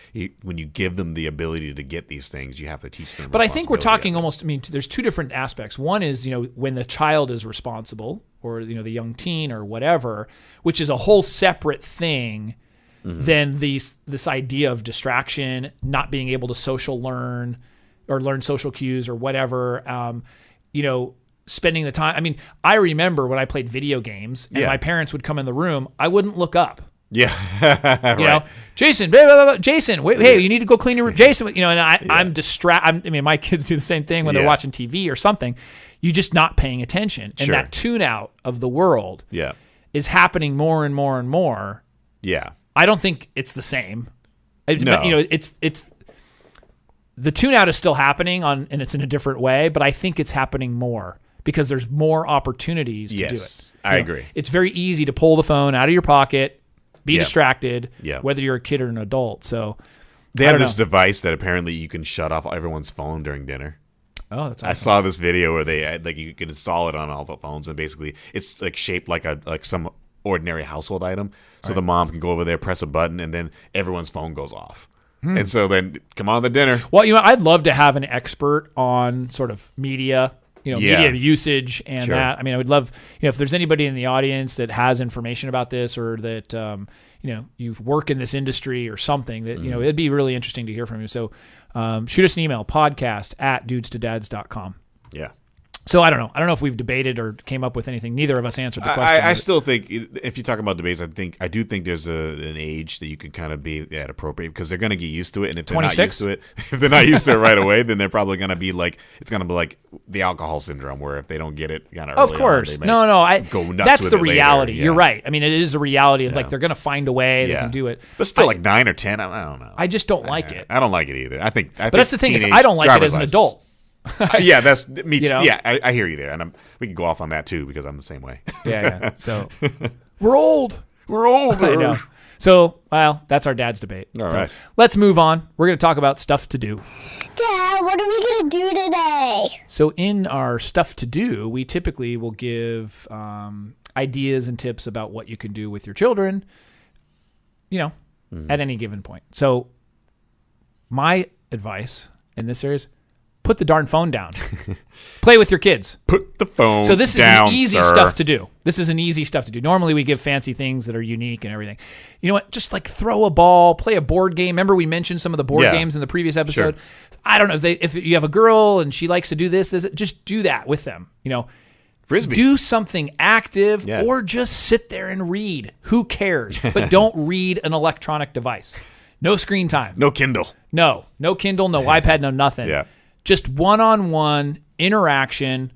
[SPEAKER 1] when you give them the ability to get these things, you have to teach them.
[SPEAKER 2] But I think we're talking almost. I mean, there's two different aspects. One is when the child is responsible, or the young teen or whatever, which is a whole separate thing. Mm-hmm. Than this idea of distraction, not being able to social learn. Or learn social cues or whatever, spending the time. I mean, I remember when I played video games and my parents would come in the room, I wouldn't look up.
[SPEAKER 1] Yeah.
[SPEAKER 2] Jason, blah, blah, blah, Jason, wait, hey, you need to go clean your room. Jason, and I'm distracted. I mean, my kids do the same thing when they're watching TV or something. You're just not paying attention. And that tune out of the world is happening more and more and more.
[SPEAKER 1] Yeah.
[SPEAKER 2] I don't think it's the same. No. It's the tune out is still happening and it's in a different way, but I think it's happening more because there's more opportunities to do it.
[SPEAKER 1] I agree.
[SPEAKER 2] It's very easy to pull the phone out of your pocket, be distracted, whether you're a kid or an adult. So
[SPEAKER 1] they have this device that apparently you can shut off everyone's phone during dinner.
[SPEAKER 2] Oh, that's awesome.
[SPEAKER 1] I saw this video where they had, you can install it on all the phones, and basically it's shaped like some ordinary household item. So the mom can go over there, press a button, and then everyone's phone goes off. And so then come on to dinner.
[SPEAKER 2] Well, I'd love to have an expert on sort of media, media usage and that. I mean, I would love, if there's anybody in the audience that has information about this or that, you work in this industry or something that, it'd be really interesting to hear from you. So shoot us an email, podcast@dudestodads.com.
[SPEAKER 1] Yeah.
[SPEAKER 2] So I don't know. I don't know if we've debated or came up with anything. Neither of us answered the question.
[SPEAKER 1] I still think if you talk about debates, I do think there's an age that you can kind of be at appropriate because they're going to get used to it, and if they're
[SPEAKER 2] 26?
[SPEAKER 1] not used to it, if they're not used to it right away, then they're probably going to be like it's going to be like the alcohol syndrome, where if they don't get it kind of early
[SPEAKER 2] of course,
[SPEAKER 1] on,
[SPEAKER 2] go nuts. That's the reality. Later. You're right. I mean, it is a reality of like they're going to find a way they can do it.
[SPEAKER 1] But still, like 9 or 10, I don't know.
[SPEAKER 2] I just don't like it.
[SPEAKER 1] I don't like it either. I think
[SPEAKER 2] that's the thing is I don't like it as an adult.
[SPEAKER 1] Yeah, that's me too. Yeah, I hear you there, and we can go off on that too because I'm the same way.
[SPEAKER 2] Yeah. So we're old.
[SPEAKER 1] We're old.
[SPEAKER 2] I know. So, that's our dad's debate.
[SPEAKER 1] All right.
[SPEAKER 2] Let's move on. We're going to talk about stuff to do.
[SPEAKER 3] Dad, what are we going to do today?
[SPEAKER 2] So, in our stuff to do, we typically will give ideas and tips about what you can do with your children, at any given point. So, my advice in this series: put the darn phone down. Play with your kids.
[SPEAKER 1] Put the phone down,
[SPEAKER 2] So this is an easy stuff to do. This is an easy stuff to do. Normally we give fancy things that are unique and everything. You know what? Just like throw a ball, play a board game. Remember we mentioned some of the board games in the previous episode? Sure. I don't know if you have a girl and she likes to do this, just do that with them.
[SPEAKER 1] Frisbee.
[SPEAKER 2] Do something active or just sit there and read. Who cares? But don't read an electronic device. No screen time.
[SPEAKER 1] No Kindle.
[SPEAKER 2] No Kindle, no iPad, no nothing.
[SPEAKER 1] Yeah.
[SPEAKER 2] Just one-on-one interaction,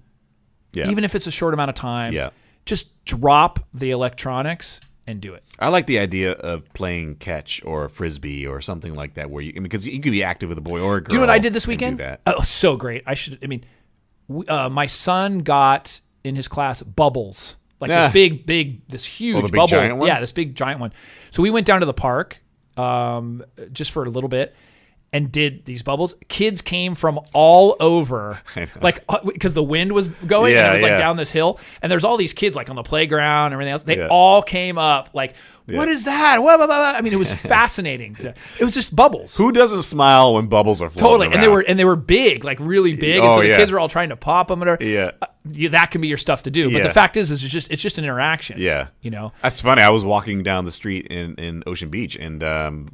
[SPEAKER 2] even if it's a short amount of time.
[SPEAKER 1] Yeah.
[SPEAKER 2] Just drop the electronics and do it.
[SPEAKER 1] I like the idea of playing catch or frisbee or something like that, where because you could be active with a boy or a girl.
[SPEAKER 2] Do you know what I did this weekend?
[SPEAKER 1] Do that.
[SPEAKER 2] Oh, so great! My son got in his class bubbles, like this this huge bubble.
[SPEAKER 1] Giant one?
[SPEAKER 2] Yeah, this big giant one. So we went down to the park, just for a little bit. And did these bubbles. Kids came from all over, like because the wind was going and it was like down this hill. And there's all these kids like on the playground and everything else. They all came up like, what is that? What, blah, blah, blah. I mean, it was fascinating. It was just bubbles.
[SPEAKER 1] Who doesn't smile when bubbles are floating
[SPEAKER 2] Totally.
[SPEAKER 1] around?
[SPEAKER 2] And they were big, like really big. And so the kids were all trying to pop them.
[SPEAKER 1] Yeah.
[SPEAKER 2] that can be your stuff to do. But the fact is it's just an interaction.
[SPEAKER 1] Yeah.
[SPEAKER 2] You know?
[SPEAKER 1] That's funny. I was walking down the street in Ocean Beach and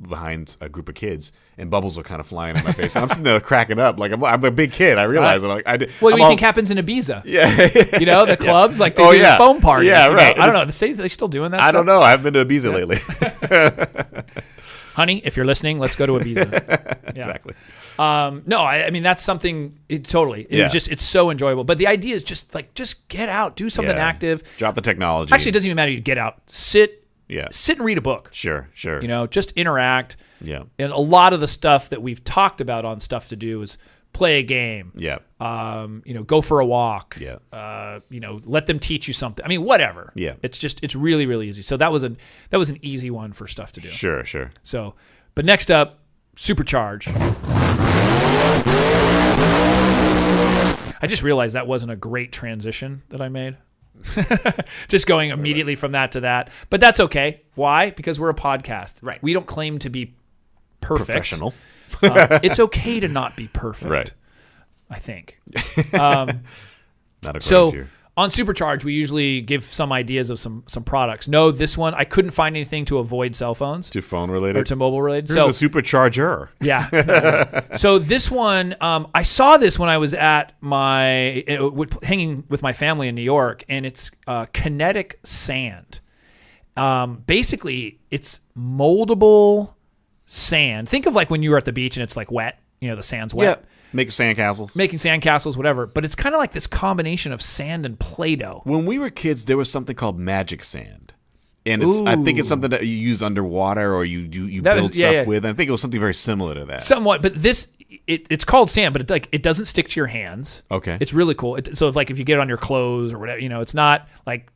[SPEAKER 1] behind a group of kids, and bubbles are kind of flying in my face. And I'm sitting there cracking up. Like, I'm a big kid. I realize it. Like,
[SPEAKER 2] what do you think happens in Ibiza?
[SPEAKER 1] Yeah.
[SPEAKER 2] You know, the clubs, like they do the foam parties.
[SPEAKER 1] Yeah, right.
[SPEAKER 2] I don't know. Are they still doing that
[SPEAKER 1] I don't know. I haven't been to Ibiza lately.
[SPEAKER 2] Honey, if you're listening, let's go to Ibiza. Yeah.
[SPEAKER 1] Exactly.
[SPEAKER 2] No, I mean that's something. Totally. It's so enjoyable. But the idea is just get out, do something active.
[SPEAKER 1] Drop the technology.
[SPEAKER 2] Actually, it doesn't even matter. You get out, sit
[SPEAKER 1] and
[SPEAKER 2] read a book.
[SPEAKER 1] Sure.
[SPEAKER 2] You know, just interact.
[SPEAKER 1] Yeah.
[SPEAKER 2] And a lot of the stuff that we've talked about on Stuff to Do is play a game.
[SPEAKER 1] Yeah.
[SPEAKER 2] You know, go for a walk.
[SPEAKER 1] Yeah.
[SPEAKER 2] You know, let them teach you something. I mean, whatever.
[SPEAKER 1] Yeah.
[SPEAKER 2] It's really, really easy. So that was an easy one for Stuff to Do.
[SPEAKER 1] Sure.
[SPEAKER 2] So, but next up, Supercharge. I just realized that wasn't a great transition that I made. Just going immediately from that to that. But that's okay. Why? Because we're a podcast.
[SPEAKER 1] Right.
[SPEAKER 2] We don't claim to be perfect.
[SPEAKER 1] Professional.
[SPEAKER 2] It's okay to not be perfect.
[SPEAKER 1] Right.
[SPEAKER 2] I think.
[SPEAKER 1] Not according to you.
[SPEAKER 2] On Supercharge, we usually give some ideas of some products. No, this one, I couldn't find anything to avoid cell phones.
[SPEAKER 1] To phone related?
[SPEAKER 2] Or to mobile related.
[SPEAKER 1] Here's a Supercharger.
[SPEAKER 2] Yeah. So this one, I saw this when I was at hanging with my family in New York, and it's Kinetic sand. Basically, it's moldable sand. Think of like when you were at the beach and it's like wet. You know, the sand's wet.
[SPEAKER 1] Yeah. Making
[SPEAKER 2] sandcastles, whatever. But it's kind of like this combination of sand and Play-Doh.
[SPEAKER 1] When we were kids, there was something called magic sand. And I think it's something that you use underwater or you build stuff with. And I think it was something very similar to that.
[SPEAKER 2] Somewhat, but this it's called sand, but it doesn't stick to your hands.
[SPEAKER 1] Okay.
[SPEAKER 2] It's really cool. So if you get it on your clothes or whatever, you know, it's not like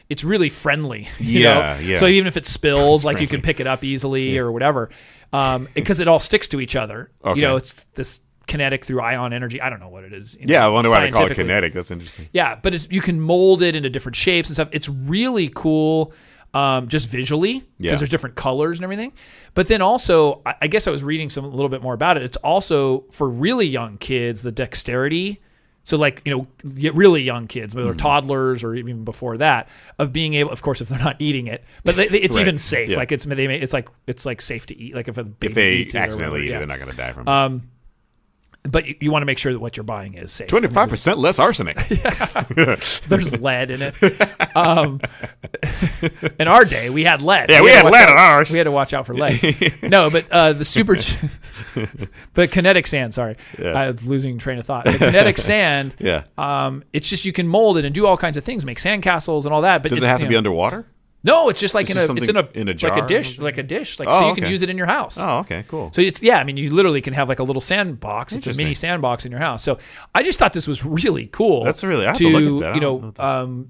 [SPEAKER 2] it's really friendly. You know?
[SPEAKER 1] Yeah.
[SPEAKER 2] So even if it spills, like you can pick it up easily or whatever. Because it all sticks to each other.
[SPEAKER 1] Okay.
[SPEAKER 2] You know, it's this kinetic through ion energy. I don't know what it is.
[SPEAKER 1] I wonder why they call it kinetic. That's interesting.
[SPEAKER 2] Yeah, but you can mold it into different shapes and stuff. It's really cool just visually because there's different colors and everything. But then also, I guess I was reading a little bit more about it. It's also for really young kids, the dexterity. So like, you know, really young kids, whether toddlers or even before that, of being able, of course, if they're not eating it, but it's even safe. Yeah. Like it's like safe to eat. Like if a baby eats it
[SPEAKER 1] accidentally eat it, they're not going to die from it.
[SPEAKER 2] But you want to make sure that what you're buying is safe.
[SPEAKER 1] 25% less arsenic.
[SPEAKER 2] There's lead in it. In our day, we had lead.
[SPEAKER 1] Yeah, we had lead in ours.
[SPEAKER 2] We had to watch out for lead. No, but the kinetic sand, sorry. Yeah. I was losing train of thought. The kinetic sand, it's just you can mold it and do all kinds of things, make sandcastles and all that. But
[SPEAKER 1] does it have to be underwater?
[SPEAKER 2] No, it's just like in a jar, like a dish, so you can use it in your house.
[SPEAKER 1] Oh, okay, cool.
[SPEAKER 2] So I mean, you literally can have like a little sandbox. It's a mini sandbox in your house. So I just thought this was really cool.
[SPEAKER 1] That's really, I have to look at that.
[SPEAKER 2] You know,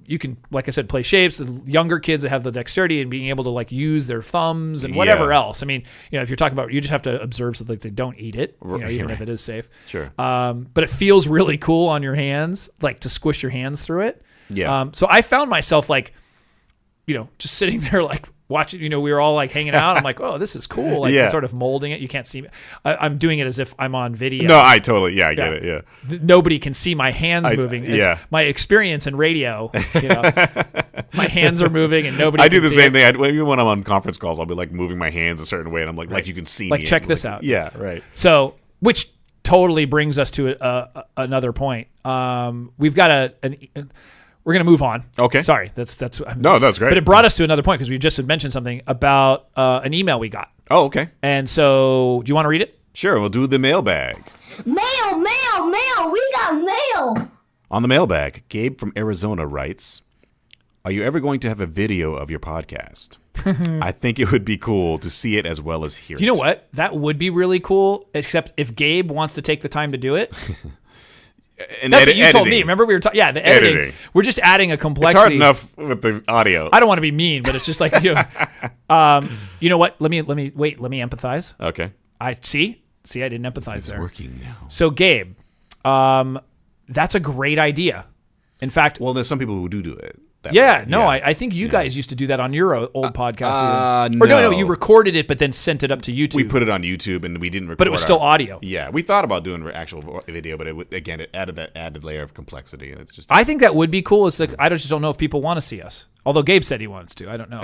[SPEAKER 2] you can, like I said, play shapes. The younger kids that have the dexterity and being able to like use their thumbs and whatever else. I mean, you know, if you're talking about, you just have to observe so that they don't eat it, you know, even if it is safe.
[SPEAKER 1] Sure.
[SPEAKER 2] But it feels really cool on your hands, like to squish your hands through it.
[SPEAKER 1] Yeah.
[SPEAKER 2] So I found myself like, you know, just sitting there like watching, you know, we were all like hanging out. I'm like, oh, this is cool. Like sort of molding it. You can't see me. I'm doing it as if I'm on video.
[SPEAKER 1] No, I totally, I get it. Yeah.
[SPEAKER 2] Nobody can see my hands moving. It's my experience in radio, you know, my hands are moving and nobody can see it. I do the same
[SPEAKER 1] thing. Even when I'm on conference calls, I'll be like moving my hands a certain way. And I'm like you can see me.
[SPEAKER 2] Like, check this out.
[SPEAKER 1] Yeah, right.
[SPEAKER 2] So, which totally brings us to another point. We've got we're going to move on.
[SPEAKER 1] Okay.
[SPEAKER 2] Sorry. That's
[SPEAKER 1] great.
[SPEAKER 2] But it brought us to another point because we just had mentioned something about an email we got.
[SPEAKER 1] Oh, okay.
[SPEAKER 2] And so, do you want to read it?
[SPEAKER 1] Sure. We'll do the mailbag.
[SPEAKER 3] Mail. We got mail.
[SPEAKER 1] On the mailbag, Gabe from Arizona writes, are you ever going to have a video of your podcast? I think it would be cool to see it as well as hear it.
[SPEAKER 2] You know what? That would be really cool, except if Gabe wants to take the time to do it.
[SPEAKER 1] And
[SPEAKER 2] that's what you told me. Remember we were talking? Yeah, the editing. We're just adding a complexity.
[SPEAKER 1] It's hard enough with the audio.
[SPEAKER 2] I don't want to be mean, but it's just like you know what? Let me empathize.
[SPEAKER 1] Okay.
[SPEAKER 2] I see. I didn't empathize
[SPEAKER 1] it's
[SPEAKER 2] there.
[SPEAKER 1] It's working now.
[SPEAKER 2] So Gabe, that's a great idea. In fact,
[SPEAKER 1] well, there's some people who do it.
[SPEAKER 2] I think you guys used to do that on your old podcast. No, you recorded it, but then sent it up to YouTube.
[SPEAKER 1] We put it on YouTube, and we didn't record.
[SPEAKER 2] But it was still audio.
[SPEAKER 1] Yeah, we thought about doing actual video, but it added that added layer of complexity, and it's just.
[SPEAKER 2] I think that would be cool. It's like I just don't know if people want to see us. Although Gabe said he wants to, I don't know.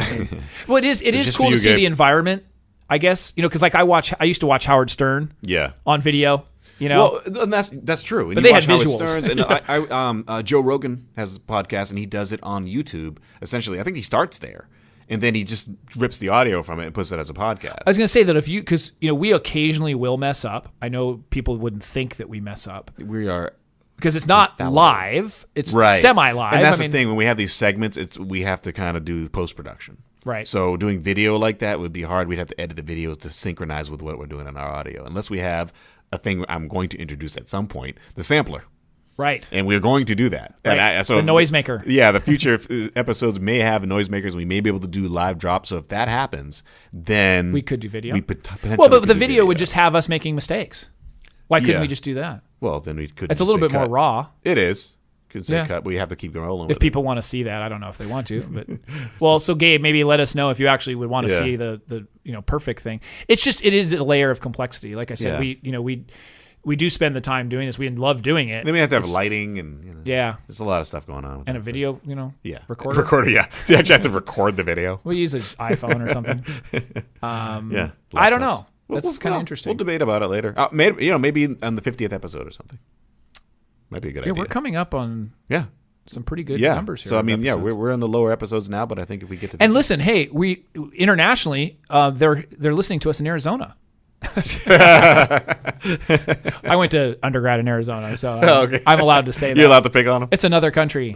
[SPEAKER 2] Well, it is cool to see the environment. I guess because like I used to watch Howard Stern.
[SPEAKER 1] Yeah.
[SPEAKER 2] On video. Well,
[SPEAKER 1] and that's true.
[SPEAKER 2] But they had visuals.
[SPEAKER 1] And Joe Rogan has a podcast, and he does it on YouTube. Essentially, I think he starts there, and then he just rips the audio from it and puts it as a podcast.
[SPEAKER 2] I was going to say that because we occasionally will mess up. I know people wouldn't think that we mess up.
[SPEAKER 1] We are
[SPEAKER 2] because it's not live; it's semi-live.
[SPEAKER 1] And that's the thing. When we have these segments, we have to kind of do post-production.
[SPEAKER 2] Right.
[SPEAKER 1] So doing video like that would be hard. We'd have to edit the videos to synchronize with what we're doing in our audio, unless we have a thing I'm going to introduce at some point, the sampler.
[SPEAKER 2] Right.
[SPEAKER 1] And we're going to do that.
[SPEAKER 2] Right.
[SPEAKER 1] So
[SPEAKER 2] the noisemaker.
[SPEAKER 1] Yeah, the future episodes may have noisemakers. We may be able to do live drops. So if that happens, then
[SPEAKER 2] we could do video.
[SPEAKER 1] We potentially
[SPEAKER 2] but the video would just have us making mistakes. Why couldn't we just do that?
[SPEAKER 1] Well, then we could.
[SPEAKER 2] It's a little bit more raw.
[SPEAKER 1] It is. Could say cut, but we have to keep rolling.
[SPEAKER 2] If people want to see that, I don't know if they want to, but so Gabe, maybe let us know if you actually would want to see the perfect thing. It is a layer of complexity. Like I said, we do spend the time doing this. We love doing it.
[SPEAKER 1] Then we have to have lighting and there's a lot of stuff going on.
[SPEAKER 2] And a video, recorder.
[SPEAKER 1] Recorder, yeah. You actually have to record the video.
[SPEAKER 2] We use an iPhone or something. I don't know. That's kind of interesting.
[SPEAKER 1] We'll debate about it later. Maybe on the 50th episode or something. Might be a good idea.
[SPEAKER 2] Yeah, we're coming up on some pretty good numbers here.
[SPEAKER 1] So we're in the lower episodes now, but I think if we get to
[SPEAKER 2] listen, hey, we internationally they're listening to us in Arizona. I went to undergrad in Arizona, so I'm allowed to say that.
[SPEAKER 1] You're allowed to pick on them?
[SPEAKER 2] It's another country.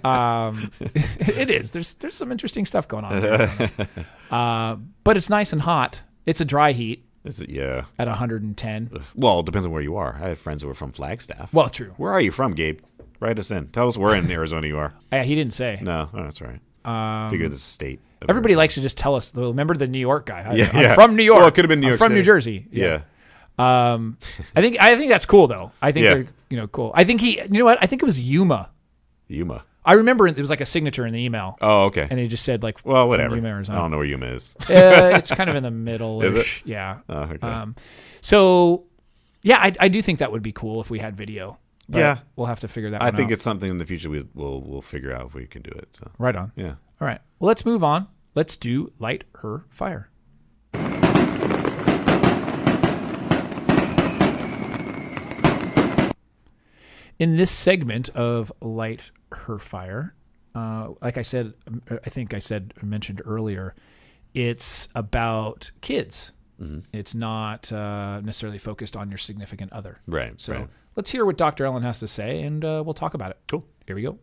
[SPEAKER 2] It is. There's some interesting stuff going on in Arizona. But it's nice and hot. It's a dry heat.
[SPEAKER 1] Is it? Yeah.
[SPEAKER 2] At 110.
[SPEAKER 1] Well, it depends on where you are. I have friends who are from Flagstaff.
[SPEAKER 2] Well, true.
[SPEAKER 1] Where are you from, Gabe? Write us in. Tell us where in Arizona you are.
[SPEAKER 2] Yeah, he didn't say.
[SPEAKER 1] No, that's right. Figure this state.
[SPEAKER 2] Everybody likes to just tell us. Remember the New York guy? I'm from New York.
[SPEAKER 1] Well, it could have been New York
[SPEAKER 2] I'm from
[SPEAKER 1] City.
[SPEAKER 2] New Jersey.
[SPEAKER 1] Yeah.
[SPEAKER 2] I think that's cool though. I think they're cool. I think you know what? I think it was Yuma.
[SPEAKER 1] Yuma.
[SPEAKER 2] I remember it was like a signature in the email.
[SPEAKER 1] Oh, okay.
[SPEAKER 2] And he just said like,
[SPEAKER 1] well, whatever.
[SPEAKER 2] Yuma, Arizona.
[SPEAKER 1] I don't know where Yuma is.
[SPEAKER 2] It's kind of in the middle.
[SPEAKER 1] Is it?
[SPEAKER 2] Yeah.
[SPEAKER 1] Oh, okay.
[SPEAKER 2] So, yeah, I do think that would be cool if we had video. But we'll have to figure that.
[SPEAKER 1] I think it's something in the future we'll figure out if we can do it. So.
[SPEAKER 2] Right on.
[SPEAKER 1] Yeah.
[SPEAKER 2] All right. Well, let's move on. Let's do Light Her Fire. In this segment of Light Her Fire, like I said, I mentioned earlier, it's about kids. Mm-hmm. It's not necessarily focused on your significant other.
[SPEAKER 1] Right.
[SPEAKER 2] So let's hear what Dr. Ellen has to say, and we'll talk about it.
[SPEAKER 1] Cool.
[SPEAKER 2] Here we go.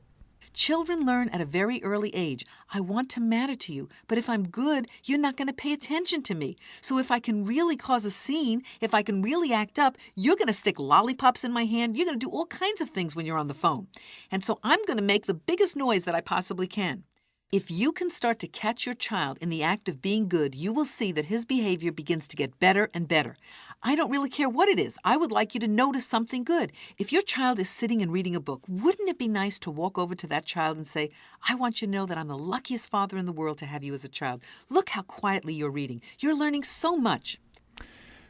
[SPEAKER 4] Children learn at a very early age. I want to matter to you, but if I'm good, you're not going to pay attention to me. So if I can really cause a scene, if I can really act up, you're going to stick lollipops in my hand. You're going to do all kinds of things when you're on the phone. And so I'm going to make the biggest noise that I possibly can. If you can start to catch your child in the act of being good, you will see that his behavior begins to get better and better. I don't really care what it is. I would like you to notice something good. If your child is sitting and reading a book, wouldn't it be nice to walk over to that child and say, I want you to know that I'm the luckiest father in the world to have you as a child. Look how quietly you're reading. You're learning so much.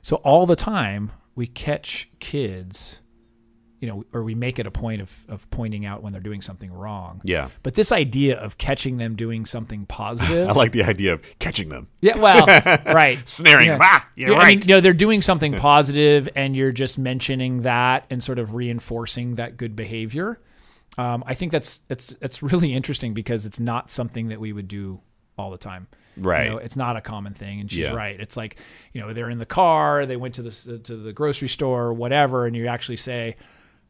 [SPEAKER 2] So all the time we catch kids, or we make it a point of pointing out when they're doing something wrong.
[SPEAKER 1] Yeah.
[SPEAKER 2] But this idea of catching them doing something positive.
[SPEAKER 1] I like the idea of catching them.
[SPEAKER 2] Yeah, well, right.
[SPEAKER 1] Snaring them. You're right.
[SPEAKER 2] I mean, they're doing something positive and you're just mentioning that and sort of reinforcing that good behavior. I think that's really interesting because it's not something that we would do all the time.
[SPEAKER 1] Right.
[SPEAKER 2] It's not a common thing. And she's right. It's like, they're in the car, they went to the grocery store or whatever, and you actually say,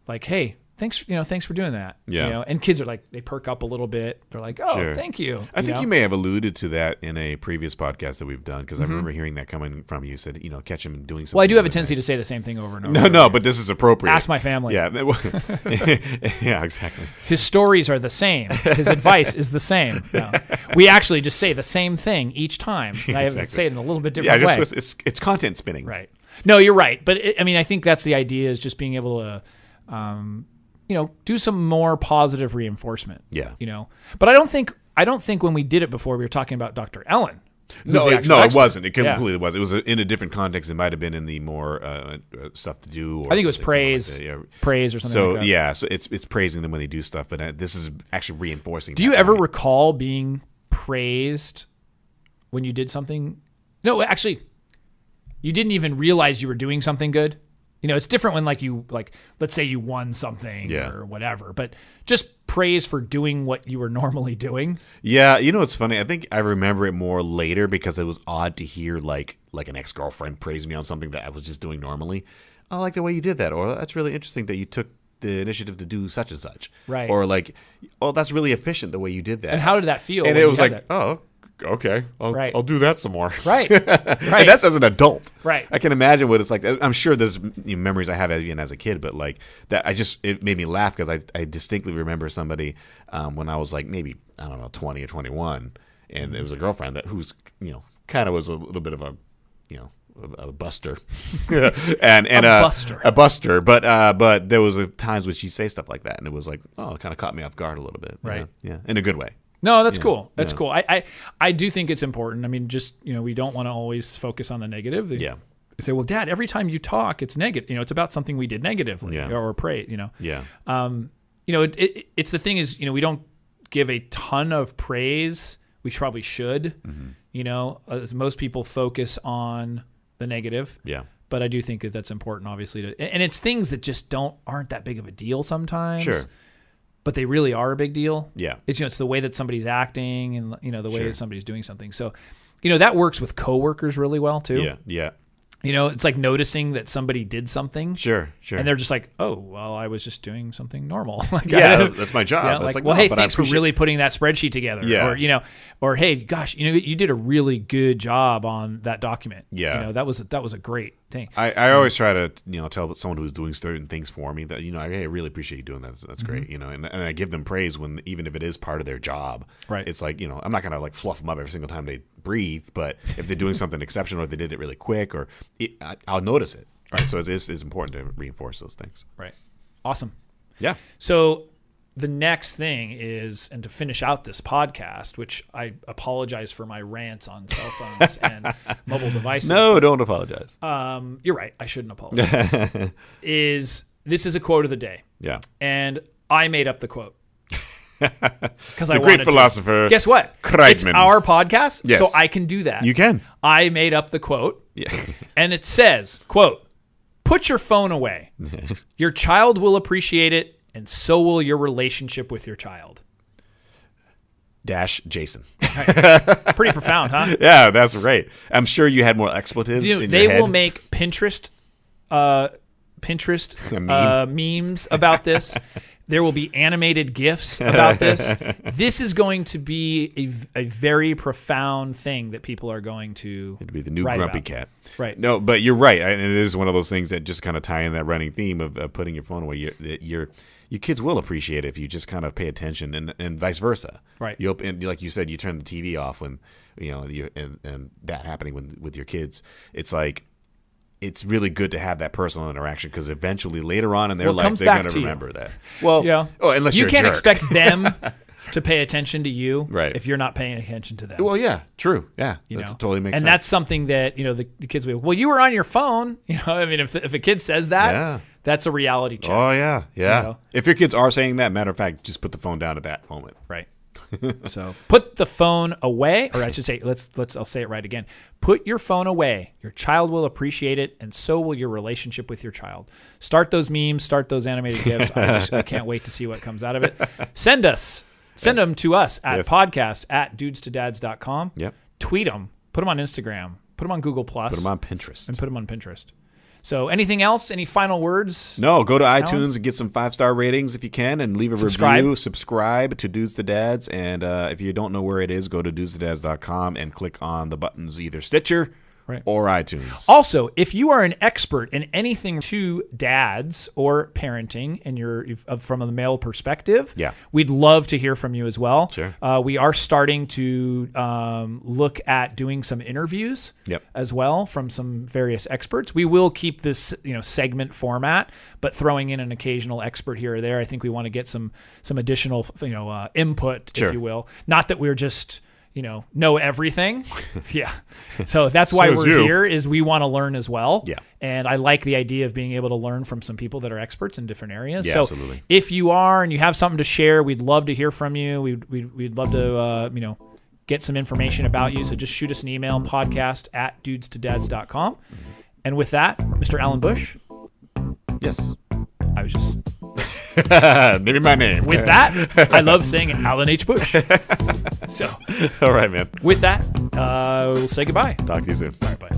[SPEAKER 2] like, hey, thanks for doing that.
[SPEAKER 1] Yeah.
[SPEAKER 2] And kids are like, they perk up a little bit. They're like, oh,
[SPEAKER 1] sure.
[SPEAKER 2] Thank you.
[SPEAKER 1] I think you may have alluded to that in a previous podcast that we've done because I remember hearing that coming from you. You said, catch him doing something.
[SPEAKER 2] Well, I do have a tendency to say the same thing over and over.
[SPEAKER 1] No, but this is appropriate.
[SPEAKER 2] Ask my family.
[SPEAKER 1] Yeah. Yeah, exactly.
[SPEAKER 2] His stories are the same. His advice is the same. No. We actually just say the same thing each time. I have to say it in a little bit different way.
[SPEAKER 1] It's content spinning.
[SPEAKER 2] Right. No, you're right. But I think that's the idea is just being able to do some more positive reinforcement.
[SPEAKER 1] Yeah.
[SPEAKER 2] But I don't think when we did it before we were talking about Dr. Ellen.
[SPEAKER 1] No, it wasn't. It completely was. It was in a different context. It might have been in the more stuff to do. Or
[SPEAKER 2] I think it was praise, praise or something. Like that.
[SPEAKER 1] So it's praising them when they do stuff, but this is actually reinforcing.
[SPEAKER 2] Do you ever recall being praised when you did something? No, actually, you didn't even realize you were doing something good. It's different when let's say you won something or whatever, but just praise for doing what you were normally doing.
[SPEAKER 1] Yeah. It's funny. I think I remember it more later because it was odd to hear like an ex-girlfriend praise me on something that I was just doing normally. I like the way you did that. Or that's really interesting that you took the initiative to do such and such.
[SPEAKER 2] Right.
[SPEAKER 1] Or that's really efficient the way you did that.
[SPEAKER 2] And how did that feel?
[SPEAKER 1] And it was like, oh, okay, I'll do that some more.
[SPEAKER 2] Right.
[SPEAKER 1] And that's as an adult.
[SPEAKER 2] Right.
[SPEAKER 1] I can imagine what it's like. I'm sure there's memories I have even as a kid, but it made me laugh because I distinctly remember somebody when I was maybe, I don't know, 20 or 21, and it was a girlfriend who's kind of was a little bit of a buster, and a buster, but there was times when she'd say stuff like that, and it was like, oh, it kind of caught me off guard a little bit.
[SPEAKER 2] Right.
[SPEAKER 1] Yeah, in a good way.
[SPEAKER 2] No, that's cool. That's cool. I do think it's important. I mean, just, we don't want to always focus on the negative. They say, well, Dad, every time you talk, it's negative. It's about something we did negatively or praise,
[SPEAKER 1] Yeah.
[SPEAKER 2] It's the thing is, we don't give a ton of praise. We probably should. Mm-hmm. Most people focus on the negative.
[SPEAKER 1] Yeah.
[SPEAKER 2] But I do think that's important, obviously. And it's things that just aren't that big of a deal sometimes.
[SPEAKER 1] Sure.
[SPEAKER 2] But they really are a big deal.
[SPEAKER 1] Yeah.
[SPEAKER 2] It's it's the way that somebody's acting and the way that somebody's doing something. So, that works with coworkers really well too.
[SPEAKER 1] Yeah. Yeah.
[SPEAKER 2] It's like noticing that somebody did something.
[SPEAKER 1] Sure.
[SPEAKER 2] And they're just like, oh, well, I was just doing something normal.
[SPEAKER 1] That's my job.
[SPEAKER 2] Yeah, well, hey, thanks for really putting that spreadsheet together.
[SPEAKER 1] Yeah.
[SPEAKER 2] Or hey, gosh, you did a really good job on that document.
[SPEAKER 1] Yeah.
[SPEAKER 2] That was a great thing.
[SPEAKER 1] I always try to tell someone who's doing certain things for me that I really appreciate you doing that. That's great. And I give them praise even if it is part of their job.
[SPEAKER 2] Right.
[SPEAKER 1] It's like I'm not gonna fluff them up every single time they breathe, but if they're doing something exceptional, or if they did it really quick, I'll notice it. Right. So it's important to reinforce those things.
[SPEAKER 2] Right. Awesome.
[SPEAKER 1] Yeah.
[SPEAKER 2] So the next thing is, and to finish out this podcast, which I apologize for my rants on cell phones and mobile devices.
[SPEAKER 1] No, don't apologize.
[SPEAKER 2] You're right. I shouldn't apologize. This is a quote of the day.
[SPEAKER 1] Yeah.
[SPEAKER 2] And I made up the quote. Because
[SPEAKER 1] the great philosopher.
[SPEAKER 2] Guess what?
[SPEAKER 1] Kreidman.
[SPEAKER 2] It's our podcast,
[SPEAKER 1] yes.
[SPEAKER 2] so I can do that.
[SPEAKER 1] You can.
[SPEAKER 2] I made up the quote.
[SPEAKER 1] Yeah.
[SPEAKER 2] And it says, quote, "Put your phone away. Your child will appreciate it, and so will your relationship with your child."
[SPEAKER 1] Jason.
[SPEAKER 2] Pretty profound, huh?
[SPEAKER 1] Yeah, that's great. I'm sure you had more expletives in
[SPEAKER 2] they
[SPEAKER 1] your head.
[SPEAKER 2] will make Pinterest memes about this. There will be animated GIFs about this. This is going to be a very profound thing that people are going to
[SPEAKER 1] It'd be the new grumpy cat.
[SPEAKER 2] Right.
[SPEAKER 1] No, but you're right. And it is one of those things that just kind of tie in that running theme of putting your phone away. Your kids will appreciate it if you just kind of pay attention, and vice versa.
[SPEAKER 2] Right.
[SPEAKER 1] And like you said, you turn the TV off when and that happening with your kids. It's like, it's really good to have that personal interaction, because eventually later on in their life they're going to remember that. Well,
[SPEAKER 2] yeah.
[SPEAKER 1] Oh, unless
[SPEAKER 2] you
[SPEAKER 1] you're
[SPEAKER 2] can't
[SPEAKER 1] a jerk.
[SPEAKER 2] expect them to pay attention to you,
[SPEAKER 1] right,
[SPEAKER 2] if you're not paying attention to them.
[SPEAKER 1] Well, yeah, true. Yeah, that totally makes sense.
[SPEAKER 2] And that's something that the kids will. Well, you were on your phone. I mean, if a kid says that, that's a reality check.
[SPEAKER 1] Oh yeah. If your kids are saying that, matter of fact, just put the phone down at that moment.
[SPEAKER 2] Right. So put the phone away, or I should say, I'll say it right again. Put your phone away. Your child will appreciate it, and so will your relationship with your child. Start those memes, start those animated GIFs. I can't wait to see what comes out of it. Send them to us at podcast@dudestodads.com.
[SPEAKER 1] Yep.
[SPEAKER 2] Tweet them, put them on Instagram, put them on Google+.
[SPEAKER 1] Put them on Pinterest.
[SPEAKER 2] And put them on Pinterest. So anything else? Any final words?
[SPEAKER 1] No, go to iTunes and get some 5-star ratings if you can, and leave a review. Subscribe to Dudes to Dads. And if you don't know where it is, go to dudesdads.com and click on the buttons, either Stitcher or iTunes.
[SPEAKER 2] Also, if you are an expert in anything to dads or parenting, and you're from a male perspective, we'd love to hear from you as well.
[SPEAKER 1] Sure.
[SPEAKER 2] We are starting to look at doing some interviews as well from some various experts. We will keep this segment format, but throwing in an occasional expert here or there. I think we want to get some additional input, if you will. Not that we're just know everything. So that's why we're here, is we want to learn as well. And I like the idea of being able to learn from some people that are experts in different areas. So
[SPEAKER 1] absolutely.
[SPEAKER 2] If you are and you have something to share, we'd love to hear from you. We'd love to get some information about you. So just shoot us an email, podcast@dudestodads.com. And with that, Mr. Alan Bush.
[SPEAKER 1] Yes.
[SPEAKER 2] I was just
[SPEAKER 1] maybe my name.
[SPEAKER 2] With that, I love saying Alan H. Bush. So,
[SPEAKER 1] all right, man.
[SPEAKER 2] With that, we'll say goodbye.
[SPEAKER 1] Talk to you soon.
[SPEAKER 2] All right, bye.